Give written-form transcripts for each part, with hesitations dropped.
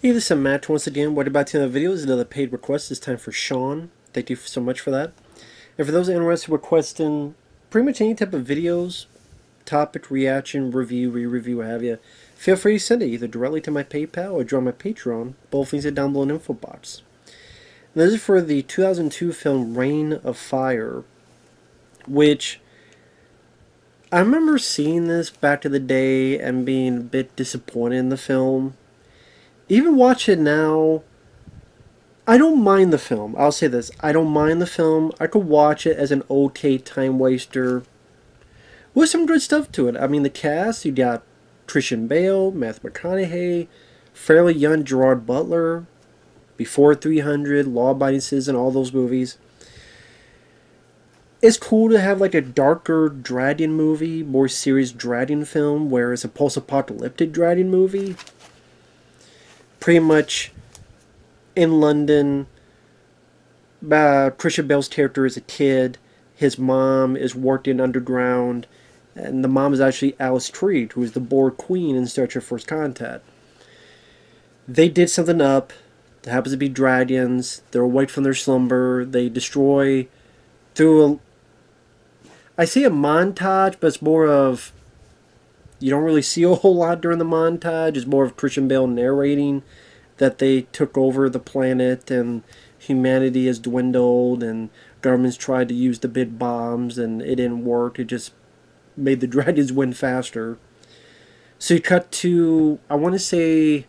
Hey, this is Matt once again. What about to another video? This is another paid request. This time for Sean. Thank you so much for that. And for those interested in requesting pretty much any type of videos, topic, reaction, review, re-review, what have you, feel free to send it either directly to my PayPal or join my Patreon. Both things are down below in the info box. And this is for the 2002 film Reign of Fire, which I remember seeing this back in the day and being a bit disappointed in the film. Even watch it now, I don't mind the film. I'll say this. I don't mind the film. I could watch it as an okay time waster with some good stuff to it. I mean, the cast, you got Bale, Matt McConaughey, fairly young Gerard Butler, Before 300, Law Abiding Citizen, all those movies. It's cool to have like a darker dragon movie, more serious dragon film, where it's a post-apocalyptic dragon movie. Pretty much in London, Bale's character is a kid. His mom is working underground, and the mom is actually Alice Creed, who is the Boar Queen in Star Trek First Contact. They did something up. There happens to be dragons. They're awake from their slumber. They destroy through I see a montage, but it's more of, you don't really see a whole lot during the montage. It's more of Christian Bale narrating that they took over the planet and humanity has dwindled and governments tried to use the big bombs and it didn't work. It just made the dragons win faster. So you cut to, I want to say,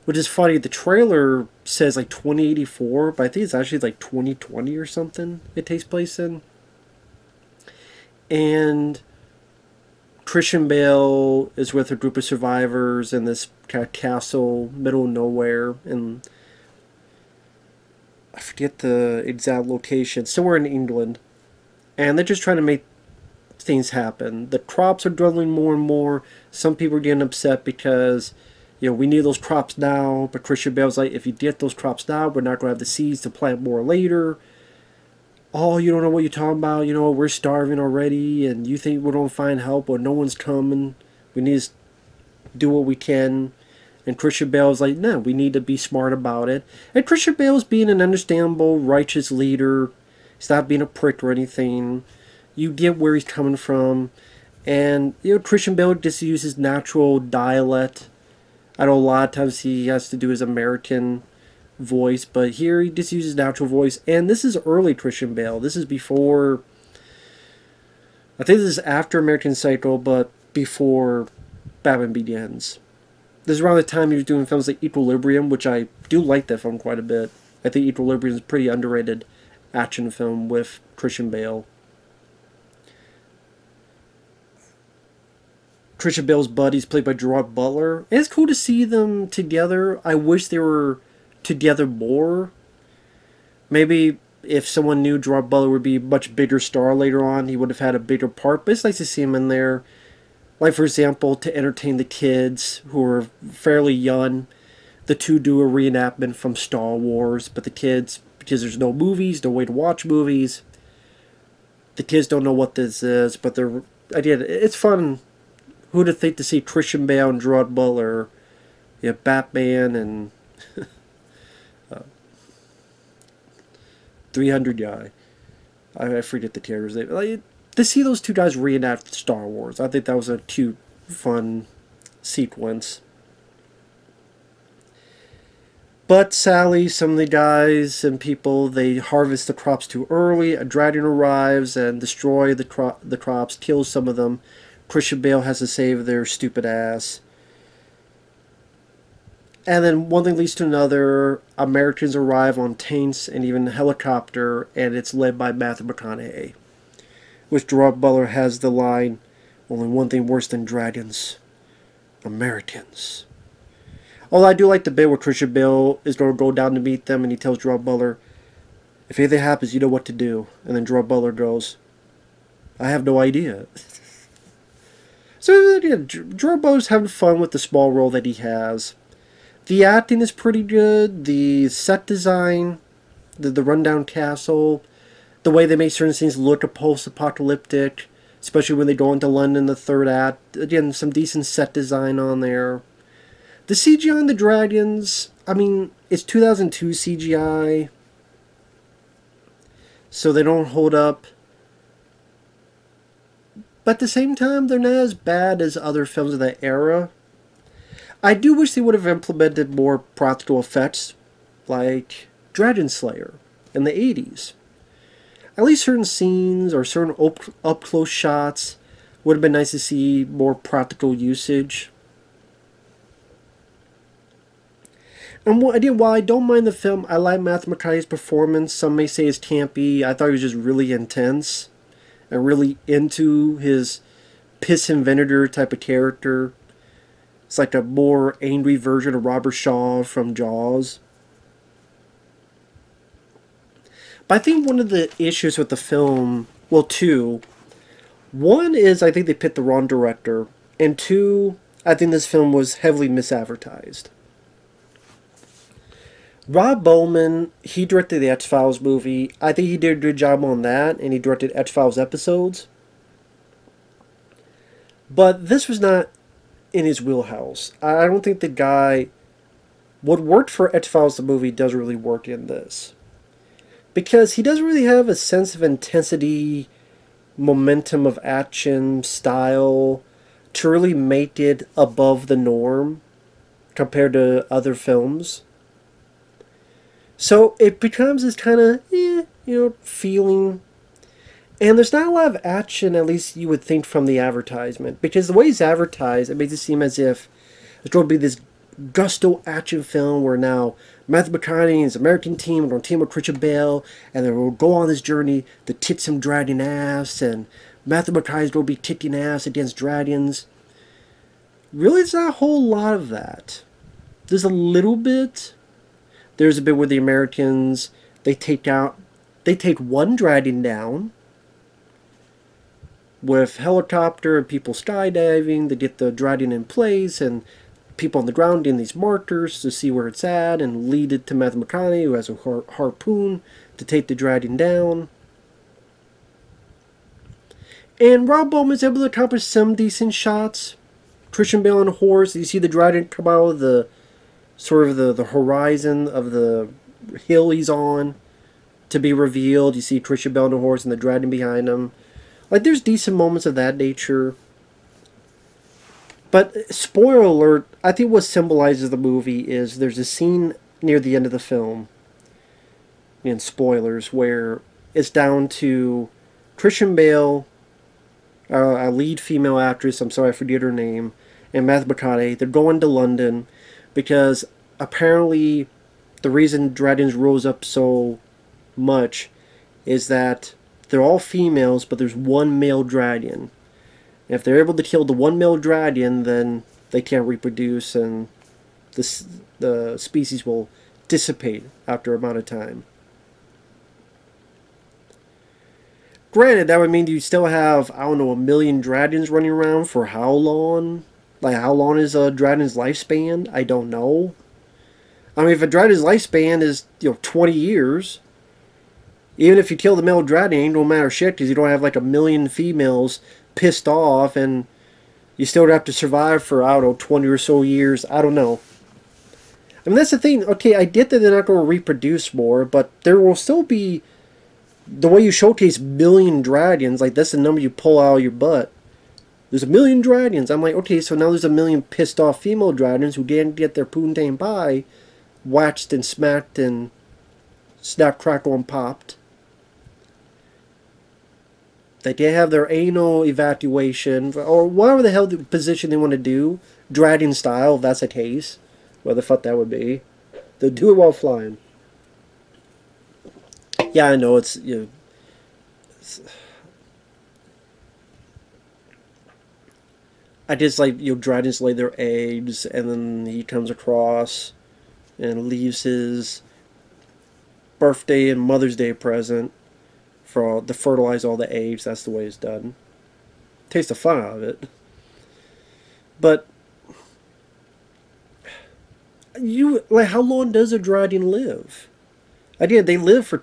which is funny, the trailer says like 2084, but I think it's actually like 2020 or something it takes place in. And Christian Bale is with a group of survivors in this kind of castle, middle of nowhere, and I forget the exact location, somewhere in England. And they're just trying to make things happen. The crops are dwindling more and more. Some people are getting upset because, you know, we need those crops now, but Christian Bale's like, if you get those crops now, we're not going to have the seeds to plant more later. Oh, you don't know what you're talking about, you know, we're starving already, and you think we're going to find help, but no one's coming. We need to do what we can. And Christian Bale's like, no, we need to be smart about it. And Christian Bale's being an understandable, righteous leader. He's not being a prick or anything. You get where he's coming from. And, you know, Christian Bale just uses natural dialect. I know a lot of times he has to do his American voice, but here he just uses natural voice. And this is early Christian Bale. This is before, I think this is after American Psycho, but before Batman Begins. This is around the time he was doing films like Equilibrium, which I do like that film quite a bit. I think Equilibrium is a pretty underrated action film with Christian Bale. Christian Bale's buddy's played by Gerard Butler. And it's cool to see them together. I wish they were together more. Maybe if someone knew Gerard Butler would be a much bigger star later on, he would have had a bigger part. But it's nice to see him in there. Like, for example, to entertain the kids who are fairly young. The two do a reenactment from Star Wars. But the kids, because there's no movies, no way to watch movies, the kids don't know what this is. But they're, again, it's fun. Who'd have think to see Christian Bale and Gerard Butler, you know, Batman and 300 guy. I forget the character's name. Like, to see those two guys reenact Star Wars, I think that was a cute, fun sequence. But sadly, some of the guys and people, they harvest the crops too early. A dragon arrives and destroys the crops, kills some of them. Christian Bale has to save their stupid ass. And then one thing leads to another. Americans arrive on tanks and even a helicopter, and it's led by Matthew McConaughey. Which Gerard Butler has the line, only one thing worse than dragons: Americans. Although I do like the bit where Christian Bale is going to go down to meet them, and he tells Gerard Butler, if anything happens, you know what to do. And then Gerard Butler goes, I have no idea. So, yeah, Gerard Butler's having fun with the small role that he has. The acting is pretty good. The set design, the rundown castle, the way they make certain scenes look post-apocalyptic, especially when they go into London, the third act. Again, some decent set design on there. The CGI on the dragons, I mean, it's 2002 CGI, so they don't hold up. But at the same time, they're not as bad as other films of that era. I do wish they would have implemented more practical effects, like Dragon Slayer in the 80s. At least certain scenes or certain up-close shots would have been nice to see more practical usage. And while I don't mind the film, I like Matthew McConaughey's performance. Some may say it's campy. I thought he was just really intense and really into his piss and vinegar type of character. It's like a more angry version of Robert Shaw from Jaws. But I think one of the issues with the film, well, two. One is I think they picked the wrong director. And two, I think this film was heavily misadvertised. Rob Bowman, he directed the X-Files movie. I think he did a good job on that, and he directed X-Files episodes. But this was not in his wheelhouse. I don't think the guy... What worked for X-Files the movie doesn't really work in this. Because he doesn't really have a sense of intensity, momentum of action, style, to really make it above the norm compared to other films. So it becomes this kind of, feeling. And there's not a lot of action, at least you would think from the advertisement. Because the way it's advertised, it makes it seem as if it's going to be this gusto action film where now Matthew McConaughey and his American team are going to team with Christian Bale, and they will go on this journey to kick some dragon ass, and Matthew McConaughey's going to be kicking ass against dragons. Really, it's not a whole lot of that. There's a little bit. There's a bit where the Americans, they take one dragon down with helicopter and people skydiving. They get the dragon in place, and people on the ground getting these markers to see where it's at and lead it to Matthew McConaughey, who has a harpoon to take the dragon down. And Rob Bowman is able to accomplish some decent shots. Christian Bale on a horse. You see the dragon come out of the sort of the horizon of the hill he's on to be revealed. You see Christian Bale on a horse and the dragon behind him. Like, there's decent moments of that nature. But, spoiler alert, I think what symbolizes the movie is there's a scene near the end of the film, in spoilers, where it's down to Christian Bale, a lead female actress, I'm sorry I forget her name, and Matthew McConaughey. They're going to London because apparently the reason dragons rose up so much is that they're all females, but there's one male dragon. If they're able to kill the one male dragon, then they can't reproduce, and the species will dissipate after a amount of time. Granted, that would mean you still have, I don't know, 1 million dragons running around for how long? Like, how long is a dragon's lifespan? I don't know. I mean, if a dragon's lifespan is, 20 years, even if you kill the male dragon, it ain't no matter shit, because you don't have, like, 1 million females pissed off, and you still have to survive for, I don't know, 20 or so years. I don't know. I mean, that's the thing. Okay, I get that they're not going to reproduce more, but there will still be, the way you showcase 1 million dragons, like, that's the number you pull out of your butt. There's 1 million dragons. I'm like, okay, so now there's 1 million pissed off female dragons who didn't get their poontang pie waxed and smacked and snap, crackle, and popped. They didn't have their anal evacuation, or whatever the hell the position they want to do, dragon style, if that's the case. What the fuck that would be. They'll do it while flying. Yeah, I know, it's, I just like, dragons lay their eggs, and then he comes across and leaves his birthday and Mother's Day present to fertilize all the eggs. That's the way it's done. Takes the fun out of it. But how long does a dragon live? Again, they live for,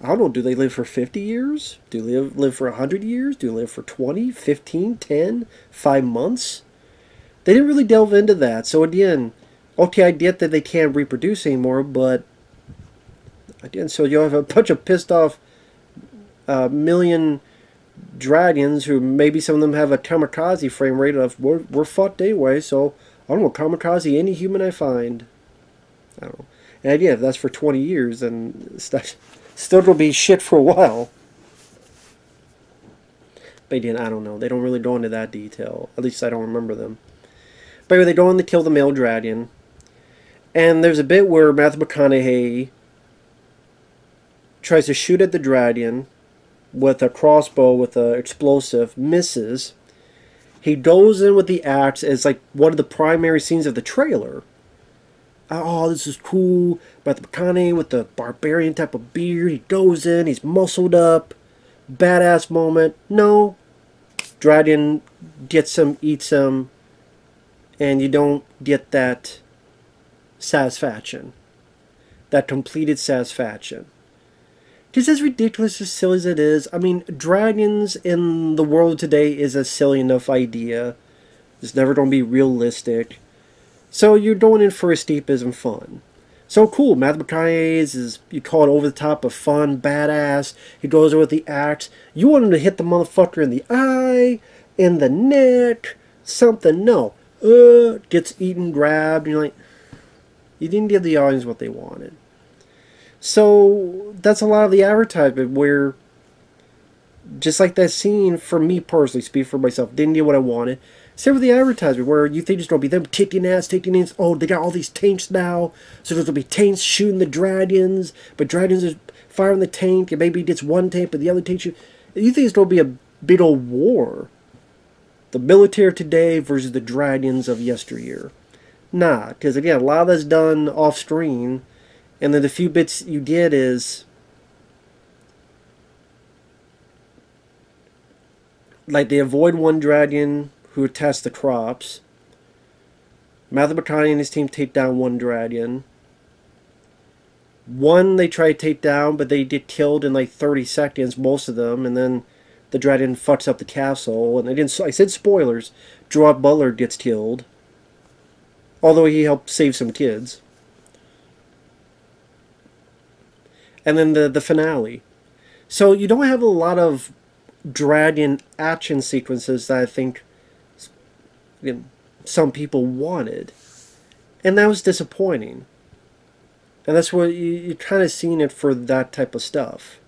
I don't know, do they live for 50 years? Do they live for 100 years? Do they live for 20, 15, 10, 5 months? They didn't really delve into that. So again, Okay, I get that they can't reproduce anymore, but again, so you have a bunch of pissed off million dragons who maybe some of them have a kamikaze frame rate of we're fucked anyway, so I don't know, kamikaze any human I find. I don't know. And again, if that's for 20 years, then still will be shit for a while. But again, I don't know. They don't really go into that detail. At least I don't remember them. But anyway, they go on to kill the male dragon. And there's a bit where Matthew McConaughey tries to shoot at the dragon with a crossbow with an explosive, misses. He goes in with the axe as like one of the primary scenes of the trailer. Oh, this is cool. Matthew McConaughey with the barbarian type of beard. He goes in, he's muscled up. Badass moment. No. Dragon gets him, eats him, and you don't get that satisfaction. That completed satisfaction. Because as ridiculous, as silly as it is, I mean, dragons in the world today is a silly enough idea. It's never going to be realistic. So you're going in for escapism fun. So cool, Matthew McConaughey is, you call it over the top of fun, badass. He goes over with the axe. You want him to hit the motherfucker in the eye, in the neck, something. No. Gets eaten, grabbed. And you're like, you didn't give the audience what they wanted. So that's a lot of the advertisement where, just like that scene, for me personally, speak for myself, didn't get what I wanted. Same with the advertisement, where you think it's going to be them kicking ass. Oh, they got all these tanks now, so there's going to be tanks shooting the dragons, but dragons are firing the tank, and maybe it gets one tank, but the other tank shoot. You think it's going to be a big old war. The military today versus the dragons of yesteryear. Nah, because again, a lot of that's done off-screen, and then the few bits you get is like they avoid one dragon who attacks the crops. Matthew McConaughey and his team take down one dragon. One they try to take down, but they get killed in like 30 seconds, most of them, and then the dragon fucks up the castle. And I said spoilers. Gerard Butler gets killed, although he helped save some kids. And then the finale. So you don't have a lot of dragon action sequences that I think some people wanted, and that was disappointing. And that's what you're kind of seeing it for that type of stuff.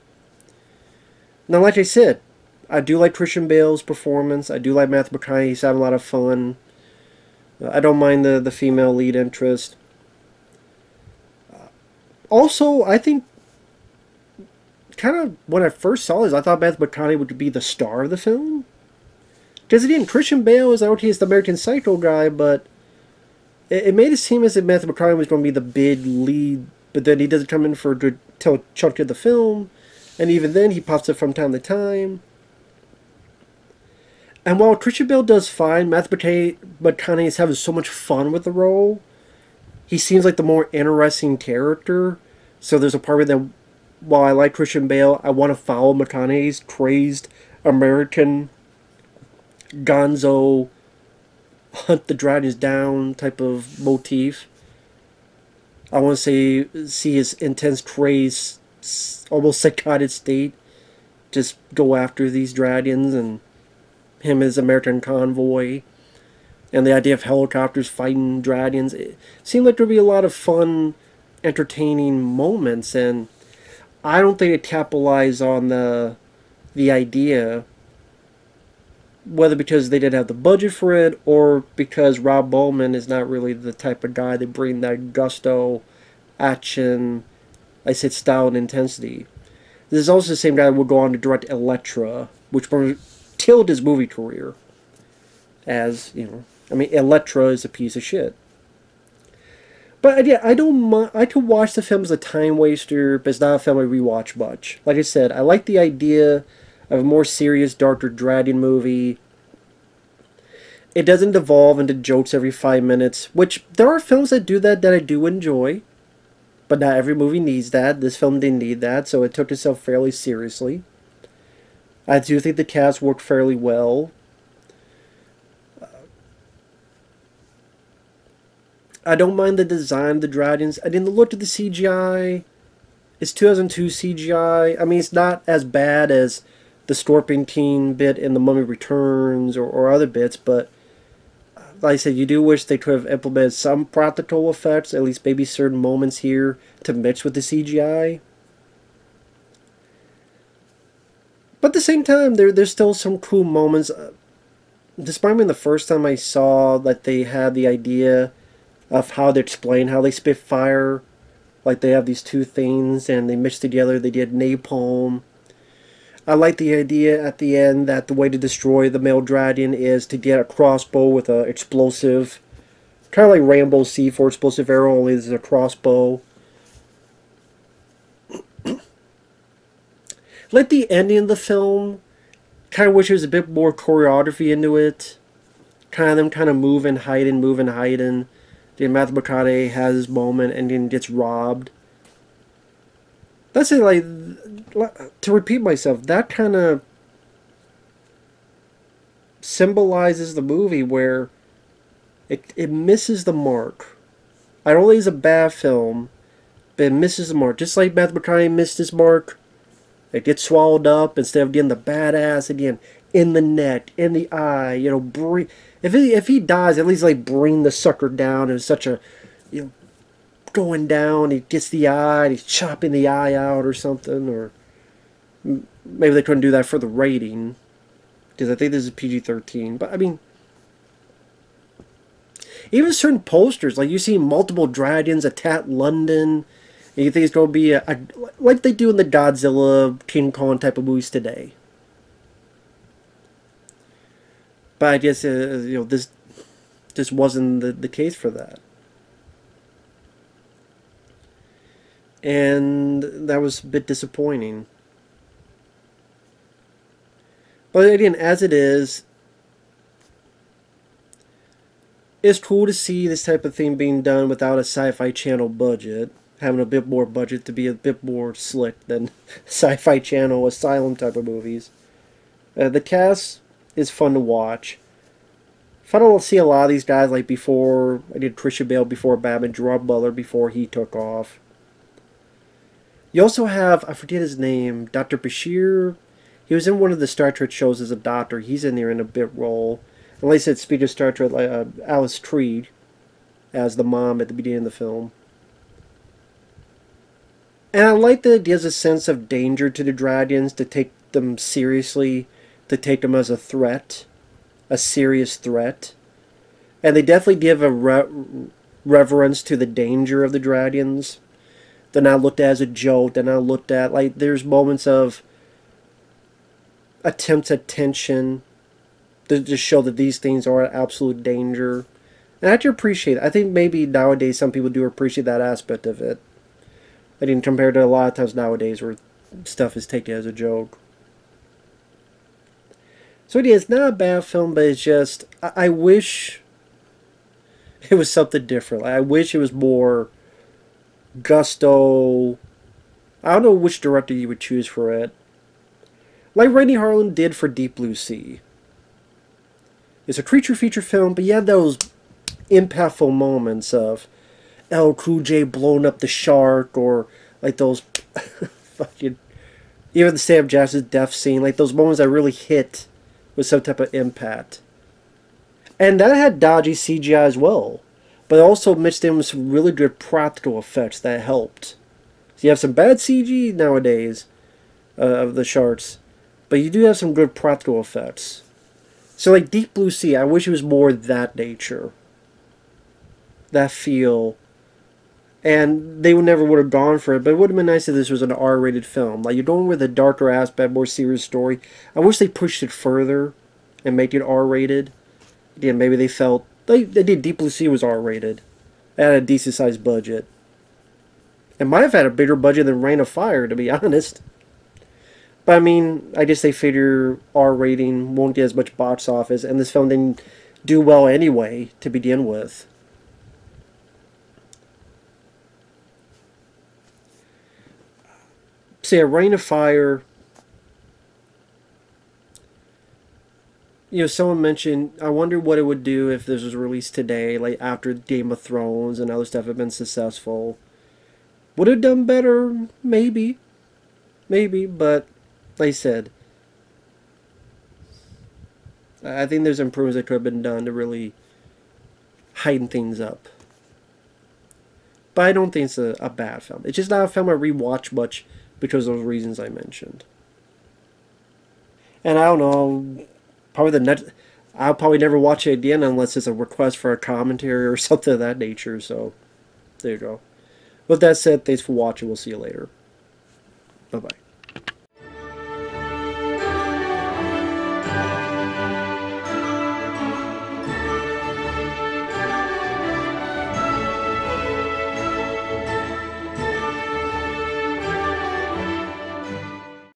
Now, like I said, I do like Christian Bale's performance. I do like Matthew McConaughey. He's having a lot of fun. I don't mind the female lead interest. Also, I think kind of when I first saw this, I thought Matthew McConaughey would be the star of the film. Because again, Christian Bale is okay, he's the American Psycho guy, but it made it seem as if Matthew McConaughey was going to be the big lead, but then he doesn't come in for a good chunk of the film, and even then he pops up from time to time. And while Christian Bale does fine, Matthew McConaughey is having so much fun with the role. He seems like the more interesting character, so there's a part of it that, while I like Christian Bale, I want to follow McConaughey's crazed American gonzo hunt the dragons down type of motif. I want to see his intense craze, almost psychotic state, just go after these dragons, and him as American convoy, and the idea of helicopters fighting dragons. It seemed like there'd be a lot of fun, entertaining moments, and I don't think it capitalized on the idea, whether because they didn't have the budget for it, or because Rob Bowman is not really the type of guy that bring that gusto, action, I said style and intensity. This is also the same guy that would go on to direct Elektra, which killed his movie career. As, you know, I mean, Elektra is a piece of shit. But yeah, I don't mind. I could watch the film as a time waster, but it's not a film I rewatch much. Like I said, I like the idea of a more serious, darker dragon movie. It doesn't devolve into jokes every 5 minutes, which there are films that do that I do enjoy. But not every movie needs that. This film didn't need that, so it took itself fairly seriously. I do think the cast worked fairly well. I don't mind the design of the dragons. I didn't look at the CGI. It's 2002 CGI. I mean, it's not as bad as the Scorpion bit in The Mummy Returns or other bits, but like I said, you do wish they could have implemented some practical effects, at least maybe certain moments here, to mix with the CGI. But at the same time, there's still some cool moments. Despite being the first time I saw that they had the idea of how to explain how they spit fire, like they have these two things and they mix together, they did napalm. I like the idea at the end that the way to destroy the male dragon is to get a crossbow with an explosive, kind of like Rambo's C4 explosive arrow, only there's a crossbow. Like the ending of the film, kind of wish there was a bit more choreography into it. Kind of them kind of moving, hiding, moving, hiding. Then Matthew McConaughey has his moment and then gets robbed. That's it, like, to repeat myself, that kind of symbolizes the movie where it misses the mark. I don't think it's a bad film, but it misses the mark. Just like Matthew McConaughey missed his mark. It gets swallowed up instead of getting the badass again in the neck, in the eye. You know, bring, if he dies, at least like bring the sucker down in such a, you know, going down. He gets the eye, and he's chopping the eye out or something, or maybe they couldn't do that for the rating because I think this is PG-13. But I mean, even certain posters, like you see multiple dragons attack London. And you think it's going to be like they do in the Godzilla, King Kong type of movies today. But I guess you know, this wasn't the case for that, and that was a bit disappointing. But again, as it is, it's cool to see this type of thing being done without a Sci-Fi Channel budget. Having a bit more budget to be a bit more slick than Sci-Fi Channel Asylum type of movies. The cast is fun to watch. Fun to see a lot of these guys, like before I did Christian Bale before Batman, Gerard Butler before he took off. You also have, I forget his name, Dr. Bashir. He was in one of the Star Trek shows as a doctor. He's in there in a bit role. And like I said, speaking of Star Trek, Alice Creed as the mom at the beginning of the film. And I like that it gives a sense of danger to the dragons, to take them seriously, to take them as a threat, a serious threat. And they definitely give a reverence to the danger of the dragons. They're not looked at as a joke, they're not looked at, like, there's moments of attempts at tension to just show that these things are an absolute danger. And I have to appreciate it. I think maybe nowadays some people do appreciate that aspect of it. I mean, compared to a lot of times nowadays where stuff is taken as a joke. So yeah, it's not a bad film, but it's just, I wish it was something different. I wish it was more gusto. I don't know which director you would choose for it. Like Rennie Harlan did for Deep Blue Sea. It's a creature feature film, but you have those impactful moments of El Cool J blowing up the shark, or like those fucking, even the Sam Jackson's death scene, like those moments that really hit with some type of impact. And that had dodgy CGI as well, but also mixed in with some really good practical effects that helped. So you have some bad CG nowadays of the sharks, but you do have some good practical effects. So like Deep Blue Sea, I wish it was more that nature, that feel. And they never would have gone for it, but it would have been nice if this was an R-rated film. Like, you're going with a darker aspect, more serious story. I wish they pushed it further and made it R-rated. Again, maybe they felt... They did. Deep Blue Sea was R-rated. It had a decent-sized budget. It might have had a bigger budget than Rain of Fire, to be honest. But, I mean, I guess they figure R-rating won't get as much box office, and this film didn't do well anyway to begin with. So yeah, Rain of Fire. someone mentioned, I wonder what it would do if this was released today, like after Game of Thrones and other stuff had been successful. Would it have done better? Maybe. Maybe, but like I said, I think there's improvements that could have been done to really heighten things up. But I don't think it's a bad film. It's just not a film I rewatch much because of those reasons I mentioned. And I don't know, probably I'll probably never watch it again unless it's a request for a commentary or something of that nature. So there you go. With that said, thanks for watching. We'll see you later. Bye bye.